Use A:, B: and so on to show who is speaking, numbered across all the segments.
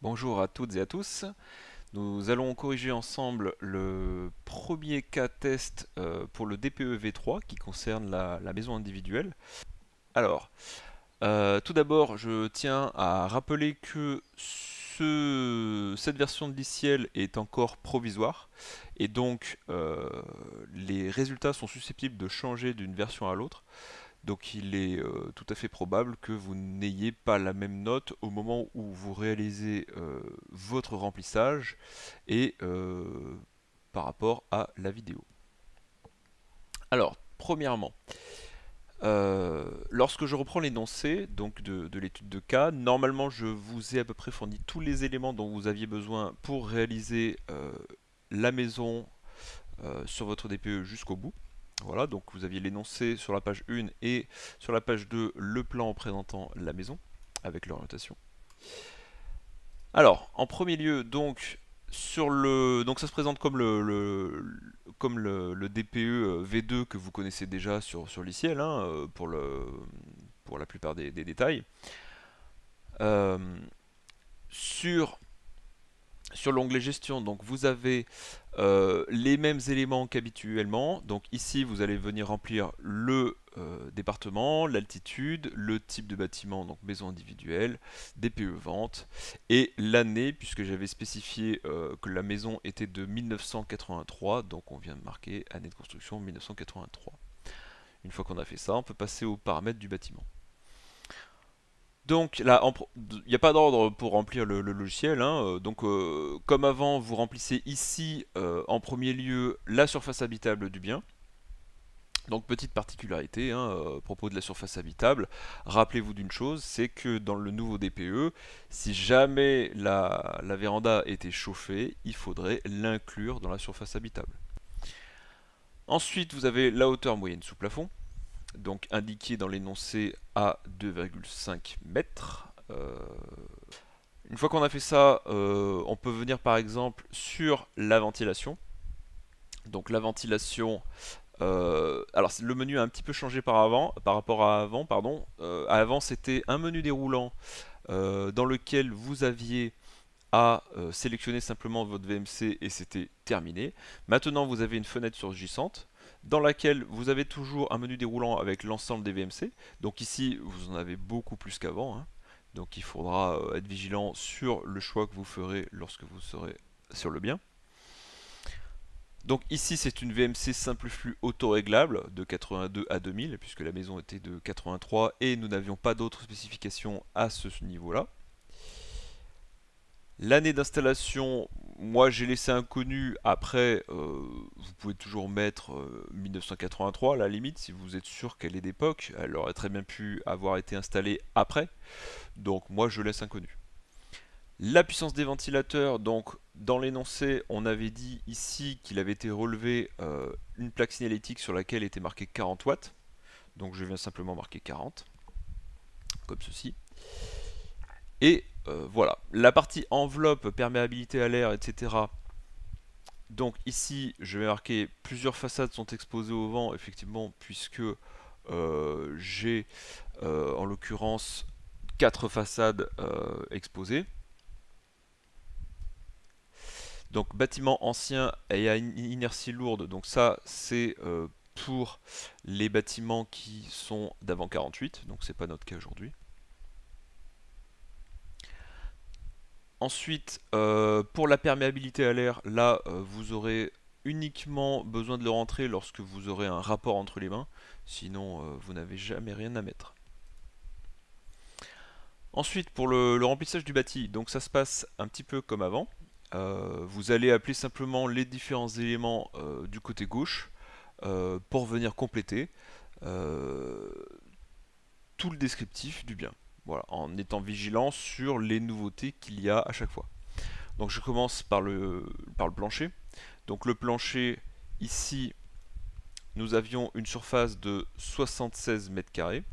A: Bonjour à toutes et à tous. Nous allons corriger ensemble le premier cas test pour le DPE V3 qui concerne la maison individuelle. Alors, tout d'abord, je tiens à rappeler que cette version de logiciel est encore provisoire et donc les résultats sont susceptibles de changer d'une version à l'autre. Donc il est tout à fait probable que vous n'ayez pas la même note au moment où vous réalisez votre remplissage et par rapport à la vidéo. Alors, premièrement, lorsque je reprends l'énoncé donc de l'étude de cas, normalement je vous ai à peu près fourni tous les éléments dont vous aviez besoin pour réaliser la maison sur votre DPE jusqu'au bout. Voilà, donc vous aviez l'énoncé sur la page 1 et sur la page 2 le plan présentant la maison avec l'orientation. Alors, en premier lieu, donc donc ça se présente comme le DPE V2 que vous connaissez déjà sur l'ICL hein, pour la plupart des détails. Euh, sur Sur l'onglet gestion, donc vous avez les mêmes éléments qu'habituellement. Donc ici, vous allez venir remplir le département, l'altitude, le type de bâtiment, donc maison individuelle, DPE vente, et l'année, puisque j'avais spécifié que la maison était de 1983, donc on vient de marquer année de construction 1983. Une fois qu'on a fait ça, on peut passer aux paramètres du bâtiment. Donc là, il n'y a pas d'ordre pour remplir le logiciel, hein. Donc comme avant, vous remplissez ici en premier lieu la surface habitable du bien. Donc petite particularité hein, à propos de la surface habitable, rappelez-vous d'une chose, c'est que dans le nouveau DPE, si jamais la véranda était chauffée, il faudrait l'inclure dans la surface habitable. Ensuite, vous avez la hauteur moyenne sous plafond, donc indiqué dans l'énoncé à 2,5 mètres. Une fois qu'on a fait ça, on peut venir par exemple sur la ventilation. Donc la ventilation, alors le menu a un petit peu changé par rapport à avant, pardon. Avant c'était un menu déroulant dans lequel vous aviez à sélectionner simplement votre VMC et c'était terminé. Maintenant vous avez une fenêtre surgissante dans laquelle vous avez toujours un menu déroulant avec l'ensemble des VMC. Donc ici vous en avez beaucoup plus qu'avant, hein. Donc il faudra être vigilant sur le choix que vous ferez lorsque vous serez sur le bien. Donc ici c'est une VMC simple flux auto-réglable de 82 à 2000 puisque la maison était de 83 et nous n'avions pas d'autres spécifications à ce niveau-là. L'année d'installation, moi j'ai laissé inconnu, après vous pouvez toujours mettre 1983 à la limite si vous êtes sûr qu'elle est d'époque, elle aurait très bien pu avoir été installée après, donc moi je laisse inconnu. La puissance des ventilateurs, donc dans l'énoncé on avait dit ici qu'il avait été relevé une plaque signalétique sur laquelle était marqué 40 watts, donc je viens simplement marquer 40, comme ceci. Et voilà, la partie enveloppe, perméabilité à l'air, etc. Donc ici, je vais marquer plusieurs façades sont exposées au vent, effectivement, puisque j'ai en l'occurrence 4 façades exposées. Donc bâtiment ancien et à inertie lourde, donc ça c'est pour les bâtiments qui sont d'avant 48, donc c'est pas notre cas aujourd'hui. Ensuite, pour la perméabilité à l'air, là, vous aurez uniquement besoin de le rentrer lorsque vous aurez un rapport entre les mains, sinon vous n'avez jamais rien à mettre. Ensuite, pour le remplissage du bâti, donc ça se passe un petit peu comme avant. Vous allez appeler simplement les différents éléments du côté gauche pour venir compléter tout le descriptif du bien. Voilà, en étant vigilant sur les nouveautés qu'il y a à chaque fois. Donc je commence par le plancher. Donc le plancher, ici, nous avions une surface de 76 mètres carrés.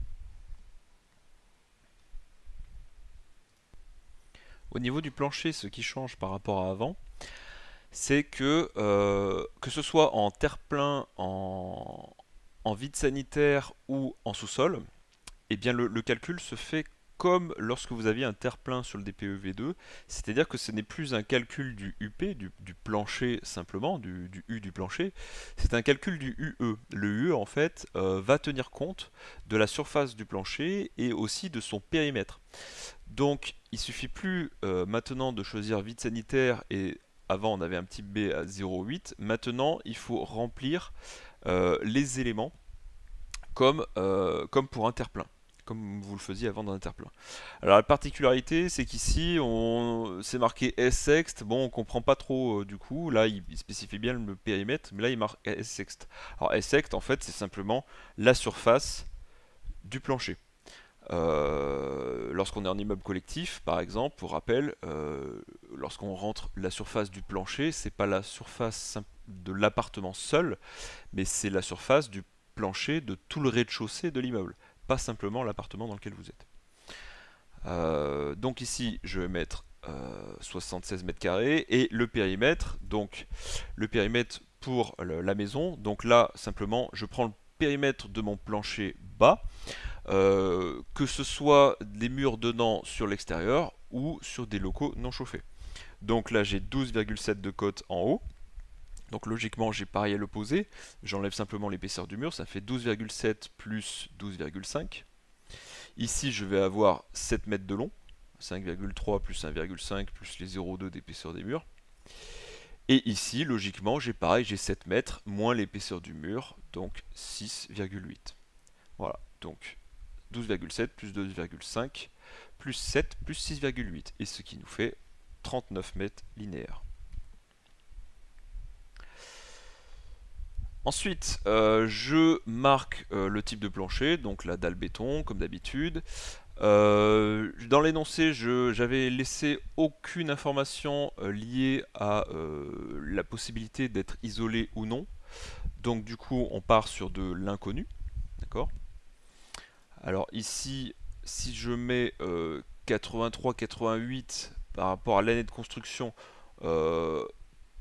A: Au niveau du plancher, ce qui change par rapport à avant, c'est que ce soit en terre-plein, en vide sanitaire ou en sous-sol, eh bien le calcul se fait comme lorsque vous aviez un terre-plein sur le DPE V2, c'est-à-dire que ce n'est plus un calcul du UP, du plancher simplement, du U du plancher, c'est un calcul du UE. Le UE en fait va tenir compte de la surface du plancher et aussi de son périmètre. Donc il suffit plus maintenant de choisir vide sanitaire et avant on avait un petit b à 0,8, maintenant il faut remplir les éléments comme pour un terre-plein, comme vous le faisiez avant dans un terre-plein. Alors la particularité, c'est qu'ici, c'est marqué S-sext, bon, on comprend pas trop du coup, là il spécifie bien le périmètre, mais là il marque S-sext. Alors S-sext, en fait, c'est simplement la surface du plancher. Lorsqu'on est en immeuble collectif, par exemple, pour rappel, lorsqu'on rentre la surface du plancher, c'est pas la surface de l'appartement seul, mais c'est la surface du plancher de tout le rez-de-chaussée de l'immeuble, pas simplement l'appartement dans lequel vous êtes. Donc ici, je vais mettre 76 mètres carrés et le périmètre, donc le périmètre pour la maison. Donc là, simplement, je prends le périmètre de mon plancher bas, que ce soit des murs donnant sur l'extérieur ou sur des locaux non chauffés. Donc là, j'ai 12,7 de côte en haut. Donc logiquement, j'ai pareil à l'opposé. J'enlève simplement l'épaisseur du mur, ça fait 12,7 plus 12,5. Ici, je vais avoir 7 mètres de long, 5,3 plus 1,5 plus les 0,2 d'épaisseur des murs. Et ici, logiquement, j'ai pareil, j'ai 7 mètres moins l'épaisseur du mur, donc 6,8. Voilà, donc 12,7 plus 2,5 plus 7 plus 6,8, et ce qui nous fait 39 mètres linéaires. Ensuite, je marque le type de plancher, donc la dalle béton, comme d'habitude. Dans l'énoncé, j'avais laissé aucune information liée à la possibilité d'être isolé ou non. Donc du coup, on part sur de l'inconnu. D'accord ? Alors ici, si je mets 83-88 par rapport à l'année de construction,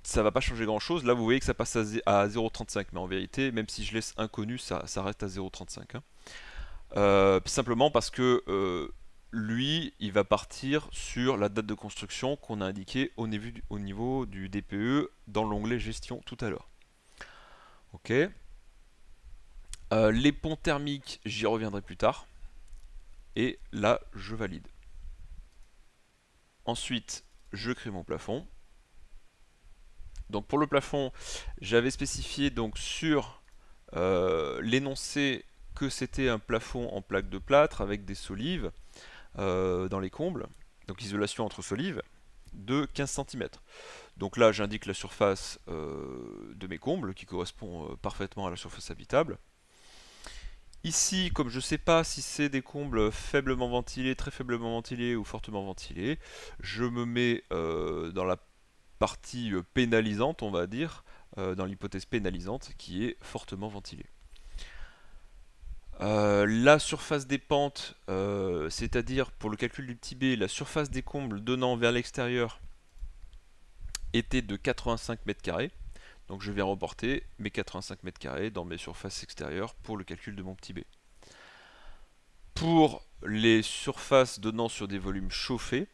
A: ça va pas changer grand chose. Là vous voyez que ça passe à 0,35, mais en vérité, même si je laisse inconnu, ça reste à 0,35. Simplement parce que lui, il va partir sur la date de construction qu'on a indiquée au niveau du DPE dans l'onglet gestion tout à l'heure. Ok. Les ponts thermiques, j'y reviendrai plus tard. Et là, je valide. Ensuite, je crée mon plafond. Donc pour le plafond, j'avais spécifié donc sur l'énoncé que c'était un plafond en plaque de plâtre avec des solives dans les combles, donc isolation entre solives, de 15 cm. Donc là j'indique la surface de mes combles qui correspond parfaitement à la surface habitable. Ici, comme je ne sais pas si c'est des combles faiblement ventilés, très faiblement ventilés ou fortement ventilés, je me mets dans la partie pénalisante, on va dire, dans l'hypothèse pénalisante, qui est fortement ventilée. La surface des pentes, c'est-à-dire pour le calcul du petit b, la surface des combles donnant vers l'extérieur était de 85 mètres carrés. Donc je vais reporter mes 85 mètres carrés dans mes surfaces extérieures pour le calcul de mon petit b. Pour les surfaces donnant sur des volumes chauffés,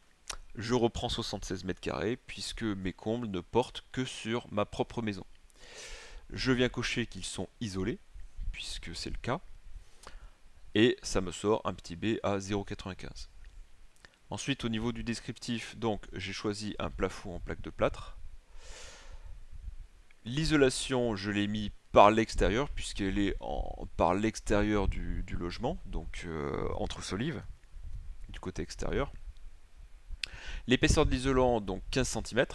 A: je reprends 76 mètres carrés puisque mes combles ne portent que sur ma propre maison. Je viens cocher qu'ils sont isolés, puisque c'est le cas, et ça me sort un petit b à 0,95. Ensuite, au niveau du descriptif, donc j'ai choisi un plafond en plaque de plâtre. L'isolation, je l'ai mis par l'extérieur, puisqu'elle est par l'extérieur du logement, donc entre solives, du côté extérieur. L'épaisseur de l'isolant, donc 15 cm.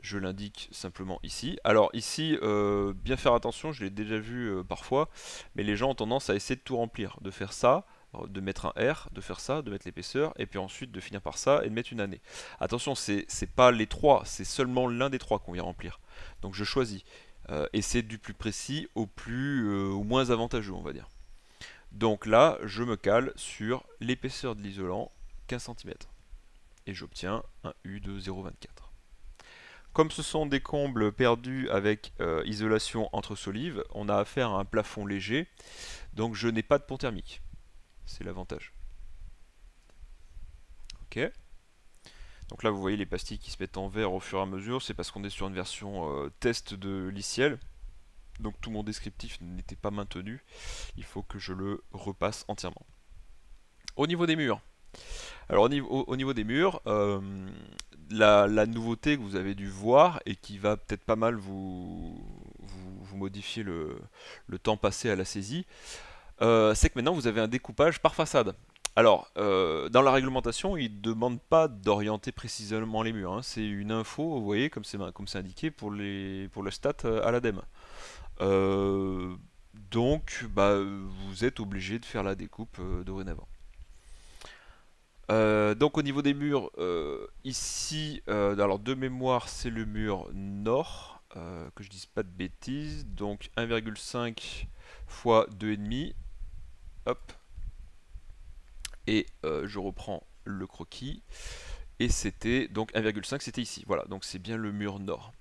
A: Je l'indique simplement ici. Alors ici, bien faire attention, je l'ai déjà vu parfois, mais les gens ont tendance à essayer de tout remplir, de faire ça, de mettre un R, de faire ça, de mettre l'épaisseur, et puis ensuite de finir par ça et de mettre une année. Attention, c'est pas les trois, c'est seulement l'un des trois qu'on vient remplir. Donc je choisis. Et c'est du plus précis au moins avantageux, on va dire. Donc là, je me cale sur l'épaisseur de l'isolant, 15 cm. Et j'obtiens un U de 0,24. Comme ce sont des combles perdus avec isolation entre solives, on a affaire à un plafond léger, donc je n'ai pas de pont thermique. C'est l'avantage. OK. Donc là, vous voyez les pastilles qui se mettent en vert au fur et à mesure. C'est parce qu'on est sur une version test de liciel. Donc tout mon descriptif n'était pas maintenu. Il faut que je le repasse entièrement. Au niveau des murs. Alors au niveau des murs, la nouveauté que vous avez dû voir et qui va peut-être pas mal vous modifier le temps passé à la saisie, c'est que maintenant vous avez un découpage par façade. Alors, dans la réglementation, il ne demande pas d'orienter précisément les murs, hein. C'est une info, vous voyez, comme c'est indiqué pour le stat à l'ADEME. Euh, donc, bah, vous êtes obligé de faire la découpe dorénavant. Donc au niveau des murs, ici, alors de mémoire, c'est le mur nord, que je dise pas de bêtises, donc 1,5 fois 2,5, hop, et je reprends le croquis, et c'était donc 1,5, c'était ici, voilà, donc c'est bien le mur nord.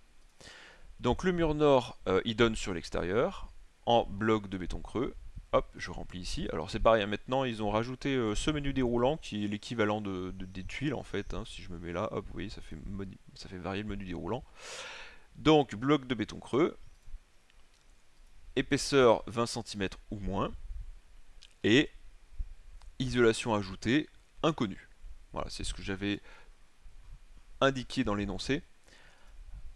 A: Donc le mur nord, il donne sur l'extérieur, en bloc de béton creux. Hop, je remplis ici. Alors c'est pareil, hein, maintenant ils ont rajouté ce menu déroulant qui est l'équivalent des tuiles en fait, hein. Si je me mets là, hop, vous voyez, ça fait varier le menu déroulant. Donc bloc de béton creux, épaisseur 20 cm ou moins, et isolation ajoutée inconnue. Voilà, c'est ce que j'avais indiqué dans l'énoncé.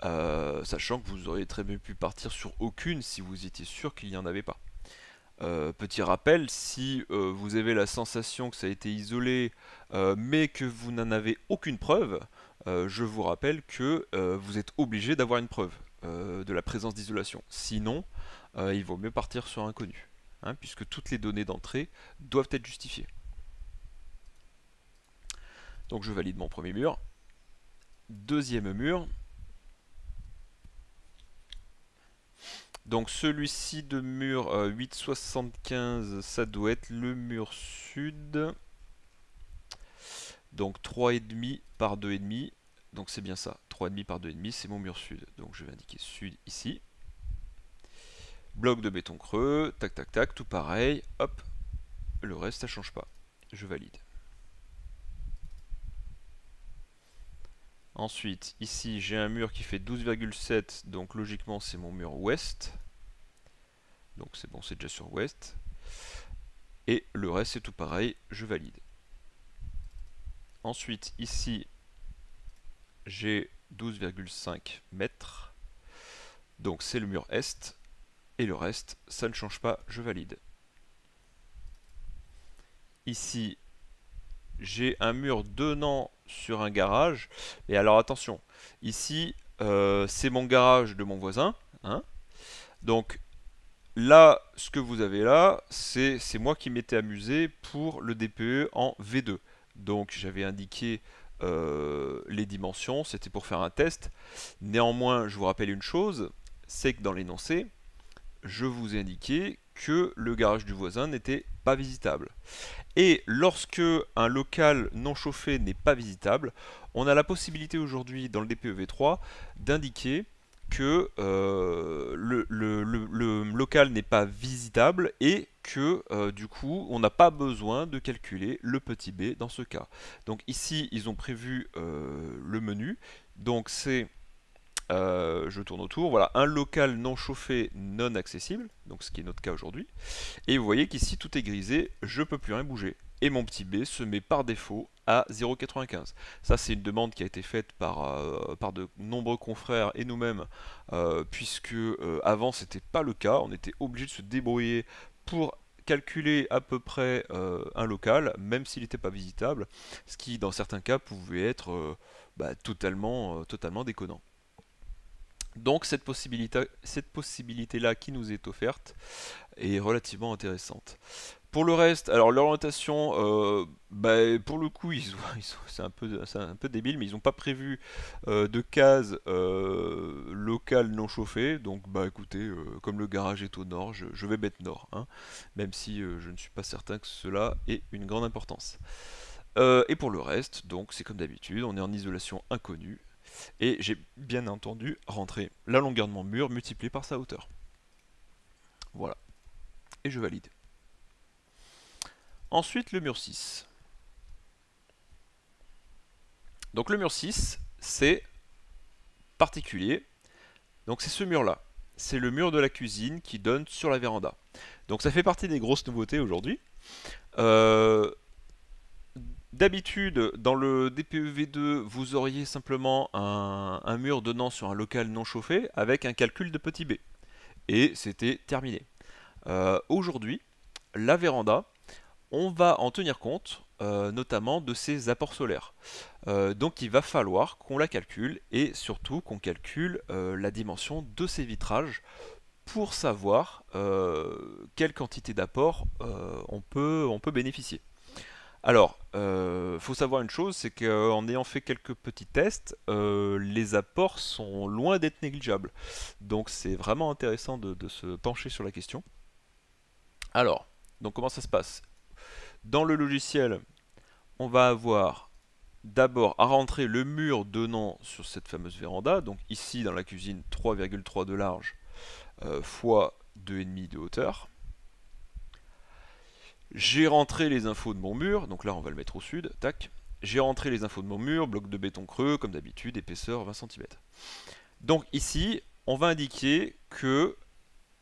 A: Sachant que vous auriez très bien pu partir sur aucune si vous étiez sûr qu'il n'y en avait pas. Petit rappel, si vous avez la sensation que ça a été isolé, mais que vous n'en avez aucune preuve, je vous rappelle que vous êtes obligé d'avoir une preuve de la présence d'isolation. Sinon, il vaut mieux partir sur inconnu, hein, puisque toutes les données d'entrée doivent être justifiées. Donc je valide mon premier mur. Deuxième mur. Donc celui-ci de mur 8,75, ça doit être le mur sud. Donc 3,5 par 2,5. Donc c'est bien ça. 3,5 par 2,5, c'est mon mur sud. Donc je vais indiquer sud ici. Bloc de béton creux, tac tac tac, tout pareil. Hop, le reste ça change pas. Je valide. Ensuite, ici j'ai un mur qui fait 12,7, donc logiquement c'est mon mur ouest. Donc c'est bon, c'est déjà sur ouest. Et le reste c'est tout pareil, je valide. Ensuite, ici, j'ai 12,5 mètres. Donc c'est le mur est. Et le reste, ça ne change pas, je valide. Ici, j'ai un mur donnant sur un garage. Et alors attention, ici, c'est mon garage de mon voisin, hein. Donc là, ce que vous avez là, c'est moi qui m'étais amusé pour le DPE en V2. Donc j'avais indiqué les dimensions, c'était pour faire un test. Néanmoins, je vous rappelle une chose, c'est que dans l'énoncé, je vous ai indiqué que le garage du voisin n'était pas visitable. Et lorsque un local non chauffé n'est pas visitable, on a la possibilité aujourd'hui dans le DPEV3 d'indiquer que le local n'est pas visitable et que du coup on n'a pas besoin de calculer le petit b dans ce cas. Donc ici ils ont prévu le menu, donc c'est je tourne autour, voilà, un local non chauffé non accessible, donc ce qui est notre cas aujourd'hui. Et vous voyez qu'ici tout est grisé, je ne peux plus rien bouger. Et mon petit b se met par défaut à 0,95. Ça c'est une demande qui a été faite par de nombreux confrères et nous-mêmes, puisque avant c'était pas le cas, on était obligé de se débrouiller pour calculer à peu près un local, même s'il n'était pas visitable, ce qui dans certains cas pouvait être totalement déconnant. Donc cette possibilité-là qui nous est offerte est relativement intéressante. Pour le reste, alors l'orientation, pour le coup, c'est un peu débile, mais ils n'ont pas prévu de cases locales non chauffées. Donc bah écoutez, comme le garage est au nord, je vais mettre nord, hein, même si je ne suis pas certain que cela ait une grande importance. Et pour le reste, donc c'est comme d'habitude, on est en isolation inconnue. Et j'ai bien entendu rentré la longueur de mon mur multipliée par sa hauteur. Voilà. Et je valide. Ensuite, le mur 6. Donc le mur 6, c'est particulier. Donc c'est ce mur-là. C'est le mur de la cuisine qui donne sur la véranda. Donc ça fait partie des grosses nouveautés aujourd'hui. Euh, D'habitude, dans le DPEV2, vous auriez simplement un mur donnant sur un local non chauffé avec un calcul de petit b. Et c'était terminé. Aujourd'hui, la véranda, on va en tenir compte, notamment de ses apports solaires. Donc il va falloir qu'on la calcule et surtout qu'on calcule la dimension de ses vitrages pour savoir quelle quantité d'apport on peut bénéficier. Alors, faut savoir une chose, c'est qu'en ayant fait quelques petits tests, les apports sont loin d'être négligeables. Donc c'est vraiment intéressant de se pencher sur la question. Alors, donc comment ça se passe? Dans le logiciel, on va avoir d'abord à rentrer le mur donnant sur cette fameuse véranda. Donc ici dans la cuisine, 3,3 de large fois 2,5 de hauteur. J'ai rentré les infos de mon mur, donc là on va le mettre au sud, tac. J'ai rentré les infos de mon mur, bloc de béton creux, comme d'habitude, épaisseur 20 cm. Donc ici, on va indiquer que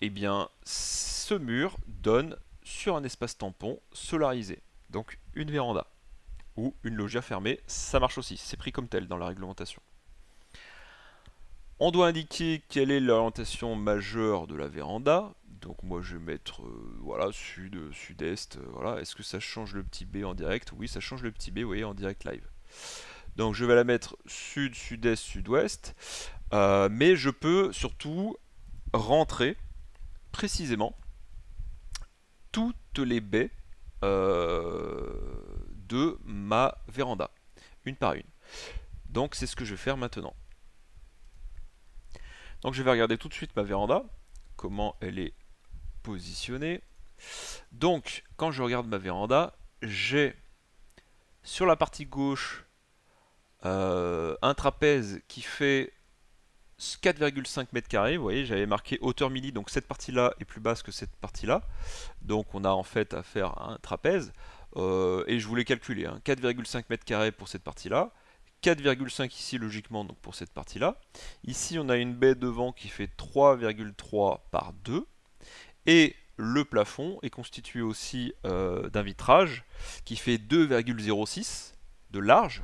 A: eh bien, ce mur donne sur un espace tampon solarisé, donc une véranda ou une loggia fermée, ça marche aussi, c'est pris comme tel dans la réglementation. On doit indiquer quelle est l'orientation majeure de la véranda. Donc moi je vais mettre voilà, sud, sud-est, voilà. Est-ce que ça change le petit B en direct? Oui, ça change le petit B, vous voyez, en direct live. Donc je vais la mettre sud, sud-est, sud-ouest. Mais je peux surtout rentrer précisément toutes les baies de ma véranda, une par une. Donc c'est ce que je vais faire maintenant. Donc je vais regarder tout de suite ma véranda, comment elle est positionnée. Donc quand je regarde ma véranda, j'ai sur la partie gauche un trapèze qui fait 4,5 mètres carrés. Vous voyez, j'avais marqué hauteur midi, donc cette partie-là est plus basse que cette partie-là. Donc on a en fait à faire un trapèze. Et je voulais calculer 4,5 mètres carrés pour cette partie-là. 4,5 ici logiquement donc pour cette partie-là. Ici on a une baie devant qui fait 3,3 par 2. Et le plafond est constitué aussi d'un vitrage qui fait 2,06 de large,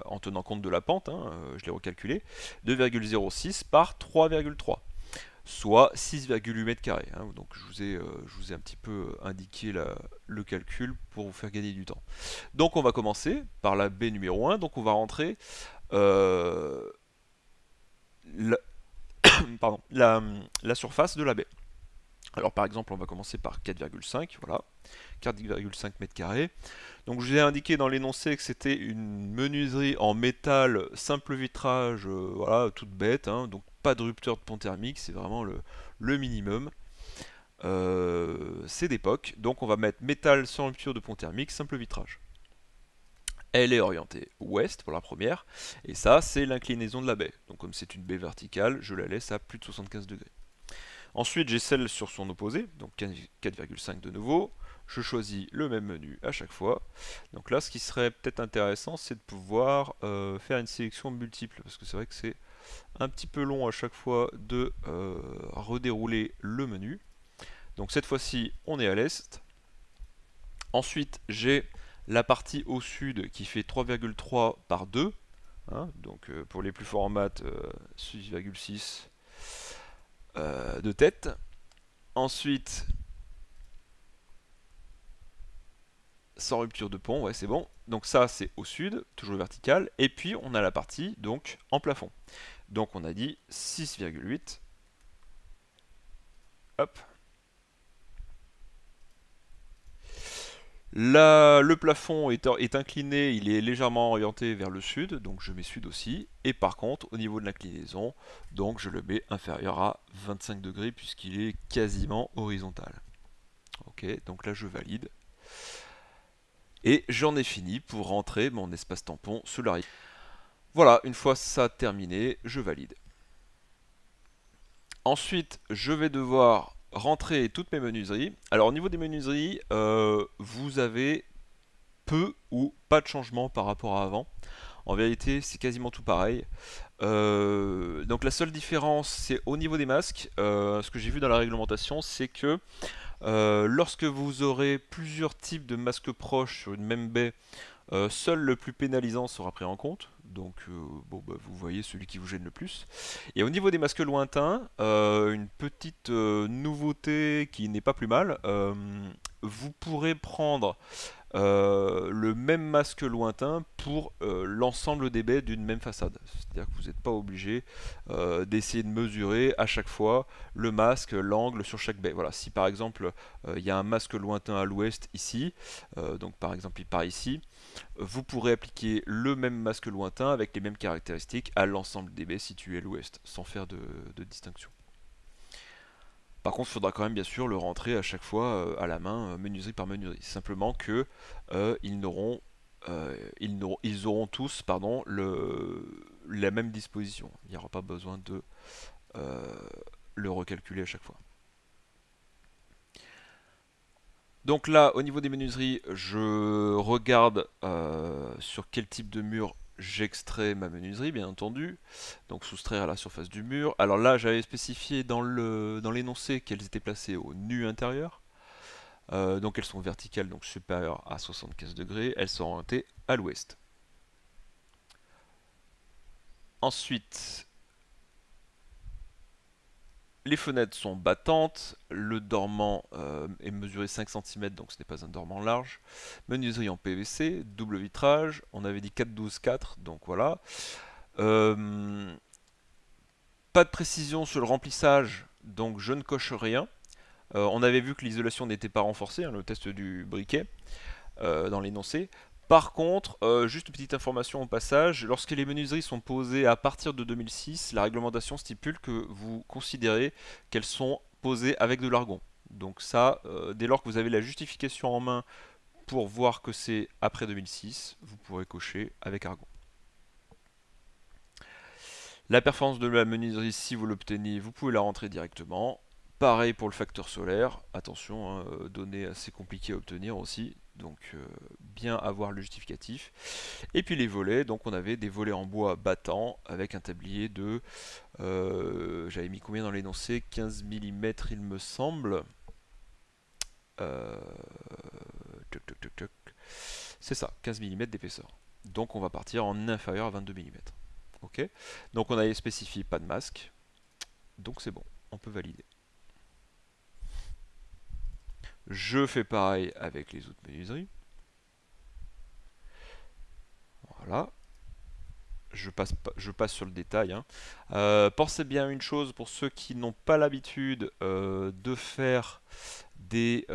A: en tenant compte de la pente, je l'ai recalculé, 2,06 par 3,3, soit 6,8 mètres carrés. Donc je vous ai un petit peu indiqué le calcul pour vous faire gagner du temps. Donc on va commencer par la baie numéro 1, donc on va rentrer la surface de la baie. Alors par exemple, on va commencer par 4,5, voilà, 4,5 mètres carrés. Donc je vous ai indiqué dans l'énoncé que c'était une menuiserie en métal, simple vitrage, voilà, toute bête, donc pas de rupture de pont thermique, c'est vraiment le minimum. C'est d'époque, donc on va mettre métal sans rupture de pont thermique, simple vitrage. Elle est orientée ouest pour la première, et ça c'est l'inclinaison de la baie. Donc comme c'est une baie verticale, je la laisse à plus de 75 degrés. Ensuite, j'ai celle sur son opposé, donc 4,5 de nouveau. Je choisis le même menu à chaque fois. Donc là, ce qui serait peut-être intéressant, c'est de pouvoir faire une sélection multiple, parce que c'est vrai que c'est un petit peu long à chaque fois de redérouler le menu. Donc cette fois-ci, on est à l'est. Ensuite, j'ai la partie au sud qui fait 3,3 par 2. Donc pour les plus forts en maths, 6,6 de tête. Ensuite, sans rupture de pont, ouais c'est bon. Donc ça c'est au sud, toujours vertical. Et puis on a la partie donc en plafond. Donc on a dit 6,8. Hop. Là, le plafond est incliné, il est légèrement orienté vers le sud, donc je mets sud aussi. Et par contre, au niveau de l'inclinaison, donc je le mets inférieur à 25 degrés puisqu'il est quasiment horizontal. Ok, donc là je valide. Et j'en ai fini pour rentrer mon espace tampon solarisé. Voilà, une fois ça terminé, je valide. Ensuite, je vais devoir rentrer toutes mes menuiseries. Alors au niveau des menuiseries, vous avez peu ou pas de changement par rapport à avant. En vérité, c'est quasiment tout pareil. Donc la seule différence, c'est au niveau des masques. Ce que j'ai vu dans la réglementation, c'est que lorsque vous aurez plusieurs types de masques proches sur une même baie, seul le plus pénalisant sera pris en compte. Donc bon, bah, vous voyez celui qui vous gêne le plus. Et au niveau des masques lointains, une petite nouveauté qui n'est pas plus mal. Vous pourrez prendre le même masque lointain pour l'ensemble des baies d'une même façade. C'est-à-dire que vous n'êtes pas obligé d'essayer de mesurer à chaque fois le masque, l'angle sur chaque baie. Voilà, si par exemple il y a un masque lointain à l'ouest ici, donc par exemple il part ici, vous pourrez appliquer le même masque lointain avec les mêmes caractéristiques à l'ensemble des baies situées à l'ouest, sans faire de distinction. Par contre, il faudra quand même bien sûr le rentrer à chaque fois à la main, menuiserie par menuiserie. Simplement que ils auront tous pardon, la même disposition. Il n'y aura pas besoin de euh, le recalculer à chaque fois. Donc là, au niveau des menuiseries, je regarde sur quel type de mur j'extrais ma menuiserie, bien entendu. Donc soustraire à la surface du mur. Alors là, j'avais spécifié dans l'énoncé qu'elles étaient placées au nu intérieur. Donc elles sont verticales, donc supérieures à 75 degrés. Elles sont orientées à l'ouest. Ensuite, les fenêtres sont battantes, le dormant est mesuré 5 cm, donc ce n'est pas un dormant large. Menuiserie en PVC, double vitrage, on avait dit 4-12-4, donc voilà. Euh, Pas de précision sur le remplissage, donc je ne coche rien. On avait vu que l'isolation n'était pas renforcée, hein, le test du briquet, dans l'énoncé. Par contre, juste une petite information au passage, lorsque les menuiseries sont posées à partir de 2006, la réglementation stipule que vous considérez qu'elles sont posées avec de l'argon. Donc ça, dès lors que vous avez la justification en main pour voir que c'est après 2006, vous pourrez cocher avec argon. La performance de la menuiserie, si vous l'obtenez, vous pouvez la rentrer directement. Pareil pour le facteur solaire, attention, hein, données assez compliquées à obtenir aussi, donc bien avoir le justificatif. Et puis les volets, donc on avait des volets en bois battant avec un tablier de, j'avais mis combien dans l'énoncé, 15 mm il me semble. Euh, C'est ça, 15 mm d'épaisseur. Donc on va partir en inférieur à 22 mm. Ok. Donc on avait spécifié pas de masque, donc c'est bon, on peut valider. Je fais pareil avec les autres menuiseries. Voilà. Je passe sur le détail, hein. Pensez bien à une chose pour ceux qui n'ont pas l'habitude de faire des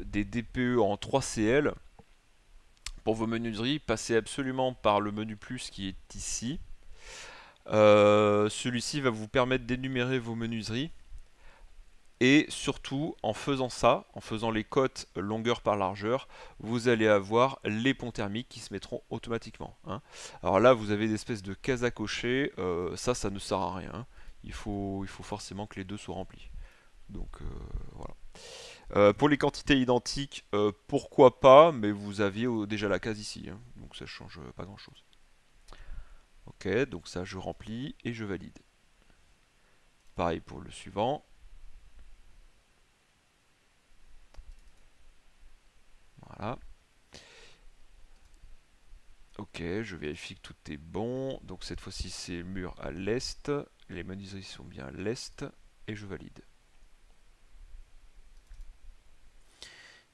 A: DPE en 3CL. Pour vos menuiseries, passez absolument par le menu plus qui est ici. Celui-ci va vous permettre d'énumérer vos menuiseries. Et surtout, en faisant ça, en faisant les cotes longueur par largeur, vous allez avoir les ponts thermiques qui se mettront automatiquement, hein. Alors là, vous avez des espèces de cases à cocher, ça ne sert à rien, hein. Il faut forcément que les deux soient remplis. Donc voilà. Pour les quantités identiques, pourquoi pas, mais vous aviez déjà la case ici, hein. Donc ça change pas grand chose. Ok, donc ça je remplis et je valide. Pareil pour le suivant. Voilà. Ok, je vérifie que tout est bon. Donc cette fois-ci c'est mur à l'est. Les menuiseries sont bien à l'est. Et je valide.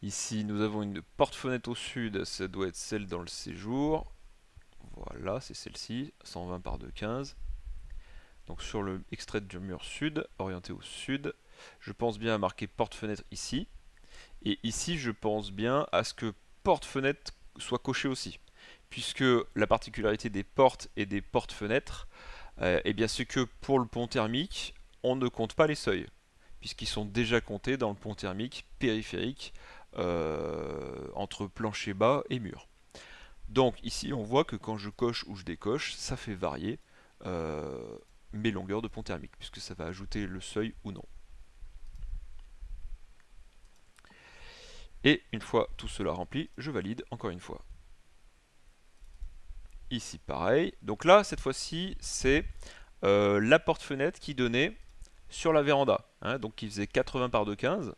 A: Ici nous avons une porte-fenêtre au sud. Ça doit être celle dans le séjour. Voilà, c'est celle-ci. 120 par 2,15. Donc sur le extrait du mur sud, orienté au sud. Je pense bien à marquer porte-fenêtre ici. Et ici je pense bien à ce que porte-fenêtre soit coché aussi. Puisque la particularité des portes et des portes-fenêtres, eh bien c'est que pour le pont thermique, on ne compte pas les seuils, puisqu'ils sont déjà comptés dans le pont thermique périphérique entre plancher bas et mur. Donc ici on voit que quand je coche ou je décoche, ça fait varier mes longueurs de pont thermique, puisque ça va ajouter le seuil ou non. Et une fois tout cela rempli, je valide encore une fois. Ici pareil. Donc là, cette fois-ci, c'est la porte-fenêtre qui donnait sur la véranda, hein, donc qui faisait 80 par 2,15.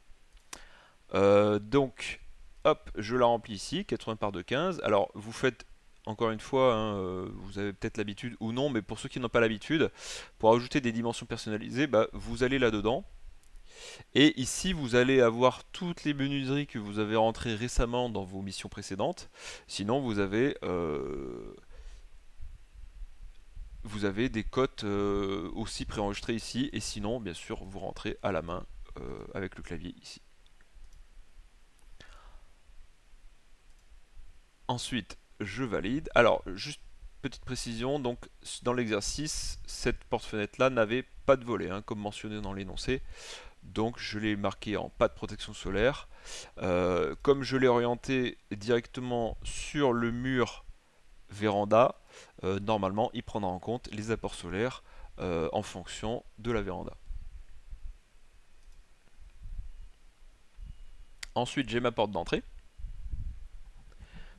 A: Donc, hop, je la remplis ici, 80 par 2,15. Alors, vous faites, encore une fois, hein, vous avez peut-être l'habitude ou non, mais pour ceux qui n'ont pas l'habitude, pour ajouter des dimensions personnalisées, bah, vous allez là-dedans. Et ici, vous allez avoir toutes les menuiseries que vous avez rentrées récemment dans vos missions précédentes. Sinon, vous avez des cotes aussi préenregistrées ici. Et sinon, bien sûr, vous rentrez à la main avec le clavier ici. Ensuite, je valide. Alors, juste petite précision, donc dans l'exercice, cette porte-fenêtre là n'avait pas de volet, hein, comme mentionné dans l'énoncé. Donc je l'ai marqué en pas de protection solaire. Comme je l'ai orienté directement sur le mur véranda, normalement il prendra en compte les apports solaires en fonction de la véranda. Ensuite j'ai ma porte d'entrée.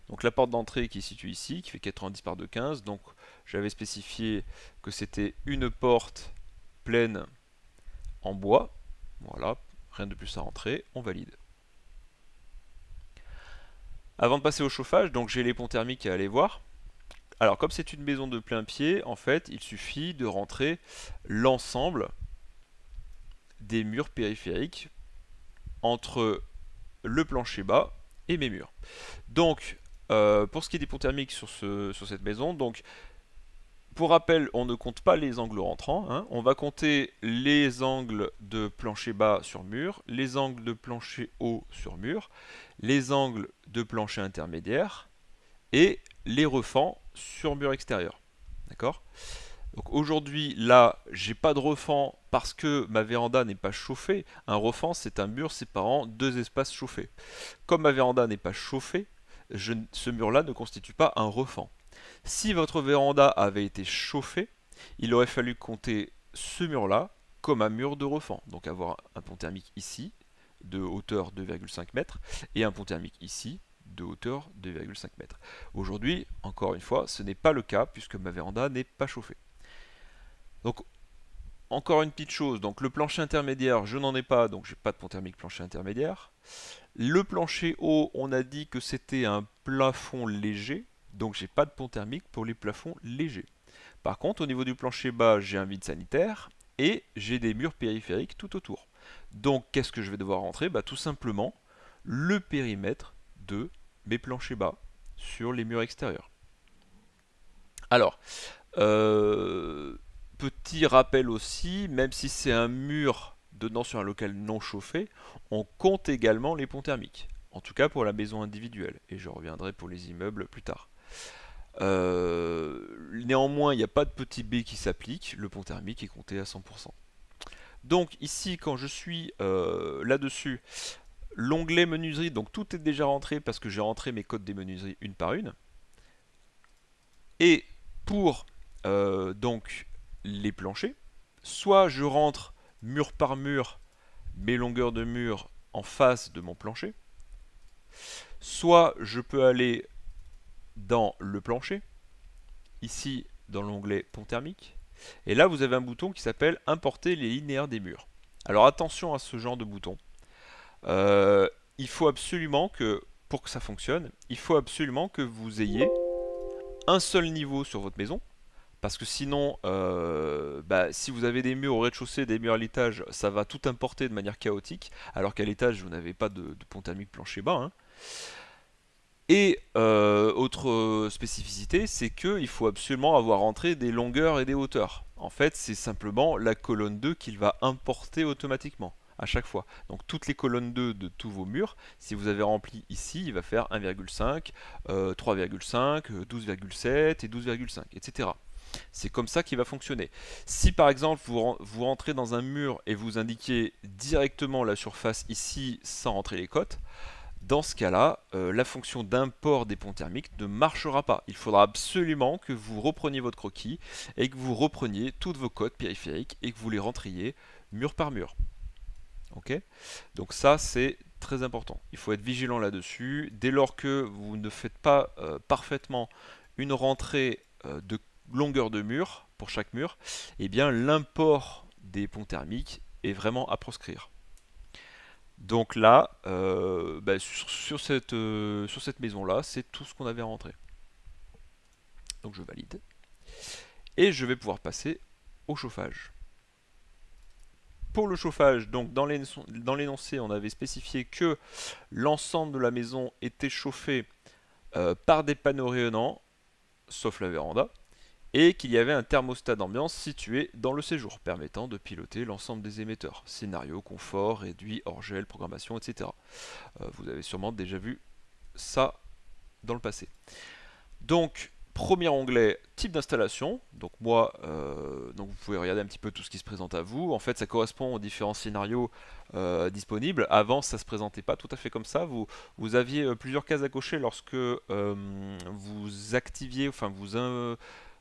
A: Donc la porte d'entrée qui est située ici, qui fait 90 par 2,15. Donc j'avais spécifié que c'était une porte pleine en bois. Voilà, rien de plus à rentrer, on valide. Avant de passer au chauffage, donc j'ai les ponts thermiques à aller voir. Alors comme c'est une maison de plein pied, en fait, il suffit de rentrer l'ensemble des murs périphériques entre le plancher bas et mes murs. Donc, pour ce qui est des ponts thermiques sur cette maison, donc pour rappel, on ne compte pas les angles rentrants, hein. On va compter les angles de plancher bas sur mur, les angles de plancher haut sur mur, les angles de plancher intermédiaire et les refends sur mur extérieur. D'accord? Donc aujourd'hui, là, j'ai pas de refend parce que ma véranda n'est pas chauffée. Un refend, c'est un mur séparant deux espaces chauffés. Comme ma véranda n'est pas chauffée, ce mur-là ne constitue pas un refend. Si votre véranda avait été chauffée, il aurait fallu compter ce mur-là comme un mur de refend. Donc avoir un pont thermique ici, de hauteur 2,5 mètres, et un pont thermique ici, de hauteur 2,5 mètres. Aujourd'hui, encore une fois, ce n'est pas le cas puisque ma véranda n'est pas chauffée. Donc, encore une petite chose, donc le plancher intermédiaire, je n'en ai pas, donc j'ai pas de pont thermique plancher intermédiaire. Le plancher haut, on a dit que c'était un plafond léger, donc j'ai pas de pont thermique pour les plafonds légers. Par contre, au niveau du plancher bas, j'ai un vide sanitaire et j'ai des murs périphériques tout autour. Donc, qu'est-ce que je vais devoir rentrer? Bah, tout simplement le périmètre de mes planchers bas sur les murs extérieurs. Alors, petit rappel aussi, même si c'est un mur donnant sur un local non chauffé, on compte également les ponts thermiques. En tout cas pour la maison individuelle, et je reviendrai pour les immeubles plus tard. Néanmoins, il n'y a pas de petit b qui s'applique, le pont thermique est compté à 100%. Donc ici, quand je suis là-dessus, l'onglet menuiserie, donc tout est déjà rentré parce que j'ai rentré mes codes des menuiseries une par une. Et pour donc les planchers, soit je rentre mur par mur mes longueurs de mur en face de mon plancher, soit je peux aller dans le plancher, ici dans l'onglet pont thermique, et là vous avez un bouton qui s'appelle importer les linéaires des murs. Alors attention à ce genre de bouton. Il faut absolument que, pour que ça fonctionne, il faut absolument que vous ayez un seul niveau sur votre maison, parce que sinon, si vous avez des murs au rez-de-chaussée, des murs à l'étage, ça va tout importer de manière chaotique, alors qu'à l'étage, vous n'avez pas de pont thermique plancher bas. Hein. Et autre spécificité, c'est qu'il faut absolument avoir rentré des longueurs et des hauteurs. En fait, c'est simplement la colonne 2 qu'il va importer automatiquement à chaque fois. Donc toutes les colonnes 2 de tous vos murs, si vous avez rempli ici, il va faire 1,5, 3,5, 12,7 et 12,5, etc. C'est comme ça qu'il va fonctionner. Si par exemple vous rentrez dans un mur et vous indiquez directement la surface ici sans rentrer les cotes, dans ce cas-là, la fonction d'import des ponts thermiques ne marchera pas. Il faudra absolument que vous repreniez votre croquis et que vous repreniez toutes vos cotes périphériques et que vous les rentriez mur par mur. Ok? Donc ça, c'est très important. Il faut être vigilant là-dessus. Dès lors que vous ne faites pas parfaitement une rentrée de longueur de mur pour chaque mur, eh bien l'import des ponts thermiques est vraiment à proscrire. Donc là, sur cette maison-là, c'est tout ce qu'on avait rentré. Donc je valide. Et je vais pouvoir passer au chauffage. Pour le chauffage, donc dans l'énoncé, on avait spécifié que l'ensemble de la maison était chauffé par des panneaux rayonnants, sauf la véranda, et qu'il y avait un thermostat d'ambiance situé dans le séjour, permettant de piloter l'ensemble des émetteurs. Scénario, confort, réduit, hors-gel, programmation, etc. Vous avez sûrement déjà vu ça dans le passé. Donc, premier onglet, type d'installation. Donc moi, donc vous pouvez regarder un petit peu tout ce qui se présente à vous. En fait, ça correspond aux différents scénarios disponibles. Avant, ça ne se présentait pas tout à fait comme ça. Vous aviez plusieurs cases à cocher lorsque vous activiez, enfin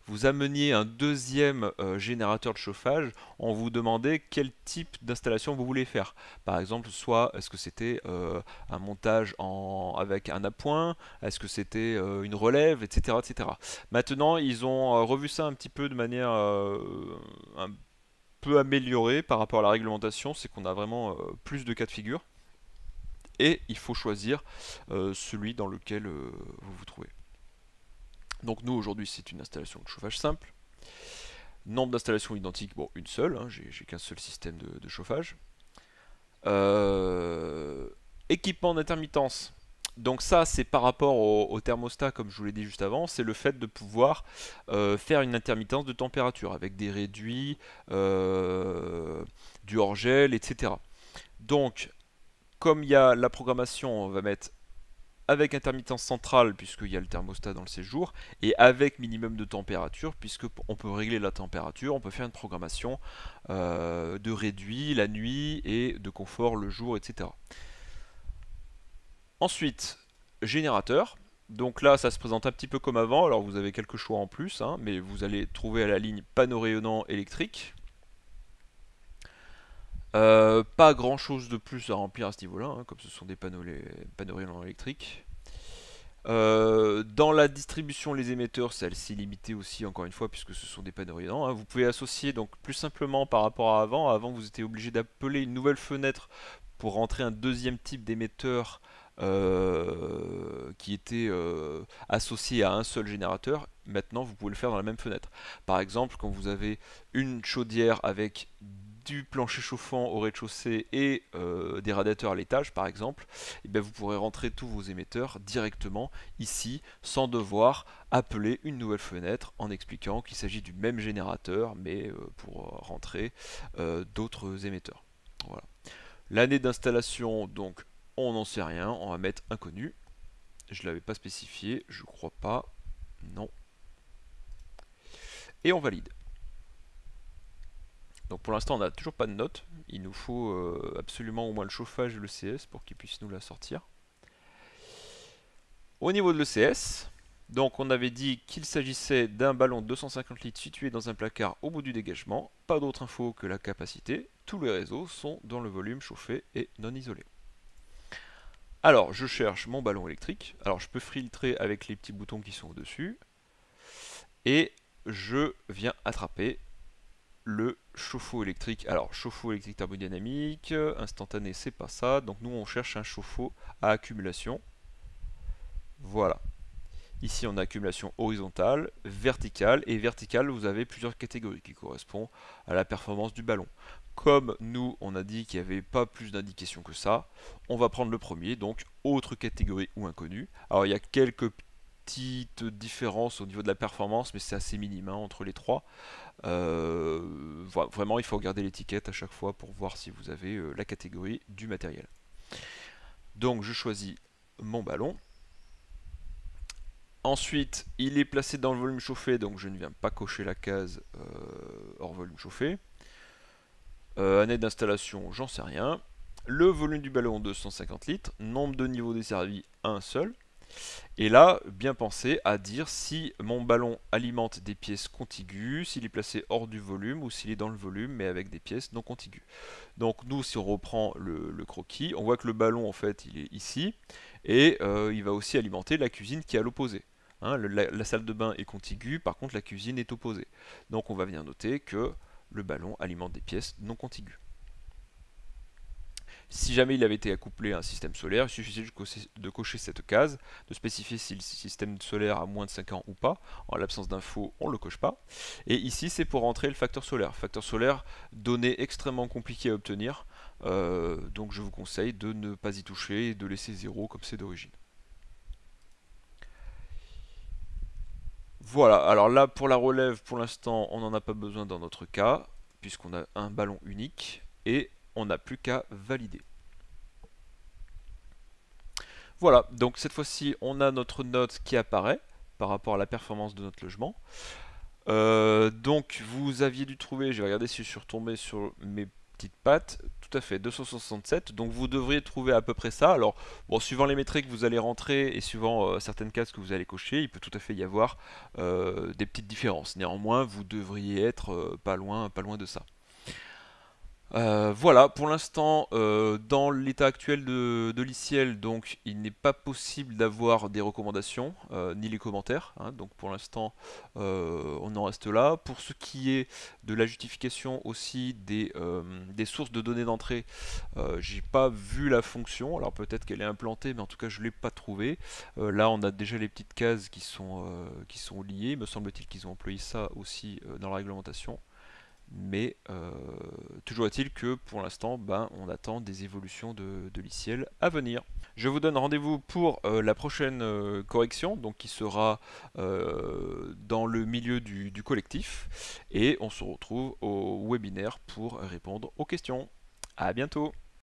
A: vous ameniez un deuxième générateur de chauffage. On vous demandait quel type d'installation vous voulez faire. Par exemple, soit est-ce que c'était un montage avec un appoint, est-ce que c'était une relève, etc., etc. Maintenant, ils ont revu ça un petit peu de manière un peu améliorée par rapport à la réglementation, c'est qu'on a vraiment plus de cas de figure, et il faut choisir celui dans lequel vous vous trouvez. Donc nous, aujourd'hui, c'est une installation de chauffage simple. Nombre d'installations identiques, bon, une seule, hein, j'ai qu'un seul système de chauffage. Équipement d'intermittence. Donc ça, c'est par rapport au thermostat, comme je vous l'ai dit juste avant, c'est le fait de pouvoir faire une intermittence de température avec des réduits, du hors-gel, etc. Donc, comme il y a la programmation, on va mettre avec intermittence centrale, puisqu'il y a le thermostat dans le séjour, et avec minimum de température, puisqu'on peut régler la température, on peut faire une programmation de réduit la nuit et de confort le jour, etc. Ensuite, générateur. Donc là, ça se présente un petit peu comme avant. Alors vous avez quelques choix en plus, hein, mais vous allez trouver à la ligne panneau rayonnant électrique. Pas grand chose de plus à remplir à ce niveau-là, hein, comme ce sont des panneaux rayonnants électriques. Dans la distribution, les émetteurs, c'est limité aussi, encore une fois, puisque ce sont des panneaux rayonnants, hein. Vous pouvez associer donc plus simplement par rapport à avant. Avant, vous étiez obligé d'appeler une nouvelle fenêtre pour rentrer un deuxième type d'émetteur qui était associé à un seul générateur. Maintenant, vous pouvez le faire dans la même fenêtre. Par exemple, quand vous avez une chaudière avec du plancher chauffant au rez-de-chaussée et des radiateurs à l'étage, par exemple, et bien vous pourrez rentrer tous vos émetteurs directement ici, sans devoir appeler une nouvelle fenêtre en expliquant qu'il s'agit du même générateur, mais pour rentrer d'autres émetteurs. Voilà. L'année d'installation, donc, on n'en sait rien, on va mettre inconnu. Je ne l'avais pas spécifié, je crois pas. Non. Et on valide. Donc pour l'instant, on n'a toujours pas de note. Il nous faut absolument au moins le chauffage et le CS pour qu'ils puissent nous la sortir. Au niveau de l'ECS, donc on avait dit qu'il s'agissait d'un ballon de 250 litres situé dans un placard au bout du dégagement. Pas d'autre info que la capacité. Tous les réseaux sont dans le volume chauffé et non isolé. Alors, je cherche mon ballon électrique. Alors, je peux filtrer avec les petits boutons qui sont au-dessus. Et je viens attraper le chauffe-eau électrique. Alors, chauffe-eau électrique thermodynamique, instantané, c'est pas ça. Donc, nous, on cherche un chauffe-eau à accumulation. Voilà. Ici, on a accumulation horizontale, verticale. Et verticale, vous avez plusieurs catégories qui correspondent à la performance du ballon. Comme nous, on a dit qu'il n'y avait pas plus d'indications que ça, on va prendre le premier, donc autre catégorie ou inconnu. Alors il y a quelques petites différences au niveau de la performance, mais c'est assez minime hein, entre les trois. Vraiment, il faut regarder l'étiquette à chaque fois pour voir si vous avez la catégorie du matériel. Donc je choisis mon ballon. Ensuite, il est placé dans le volume chauffé, donc je ne viens pas cocher la case hors volume chauffé. Année d'installation, j'en sais rien. Le volume du ballon, 250 litres. Nombre de niveaux desservis, un seul. Et là, bien penser à dire si mon ballon alimente des pièces contiguës, s'il est placé hors du volume ou s'il est dans le volume mais avec des pièces non contiguës. Donc nous, si on reprend le croquis, on voit que le ballon en fait il est ici et il va aussi alimenter la cuisine qui est à l'opposé. Hein, la salle de bain est contiguë, par contre la cuisine est opposée. Donc on va venir noter que le ballon alimente des pièces non contiguës. Si jamais il avait été accouplé à un système solaire, il suffisait de cocher cette case, de spécifier si le système solaire a moins de 5 ans ou pas. En l'absence d'infos, on ne le coche pas. Et ici, c'est pour rentrer le facteur solaire. Facteur solaire, donnée extrêmement compliquée à obtenir. Donc je vous conseille de ne pas y toucher et de laisser 0 comme c'est d'origine. Voilà, alors là pour la relève, pour l'instant, on n'en a pas besoin dans notre cas, puisqu'on a un ballon unique, et on n'a plus qu'à valider. Voilà, donc cette fois-ci, on a notre note qui apparaît par rapport à la performance de notre logement. Donc vous aviez dû trouver, je vais regarder si je suis retombé sur mes petites pattes, tout à fait, 267, donc vous devriez trouver à peu près ça. Alors, bon, suivant les métriques que vous allez rentrer et suivant certaines cases que vous allez cocher, il peut tout à fait y avoir des petites différences. Néanmoins, vous devriez être pas loin de ça. Voilà, pour l'instant, dans l'état actuel de l'ICL, donc il n'est pas possible d'avoir des recommandations, ni les commentaires, hein. Donc pour l'instant, on en reste là. Pour ce qui est de la justification aussi des sources de données d'entrée, j'ai pas vu la fonction, alors peut-être qu'elle est implantée, mais en tout cas je l'ai pas trouvée. Là on a déjà les petites cases qui sont liées, me semble-t-il qu'ils ont employé ça aussi dans la réglementation. Mais toujours est-il que pour l'instant, ben, on attend des évolutions de l'ICL à venir. Je vous donne rendez-vous pour la prochaine correction, donc qui sera dans le milieu du collectif. Et on se retrouve au webinaire pour répondre aux questions. À bientôt!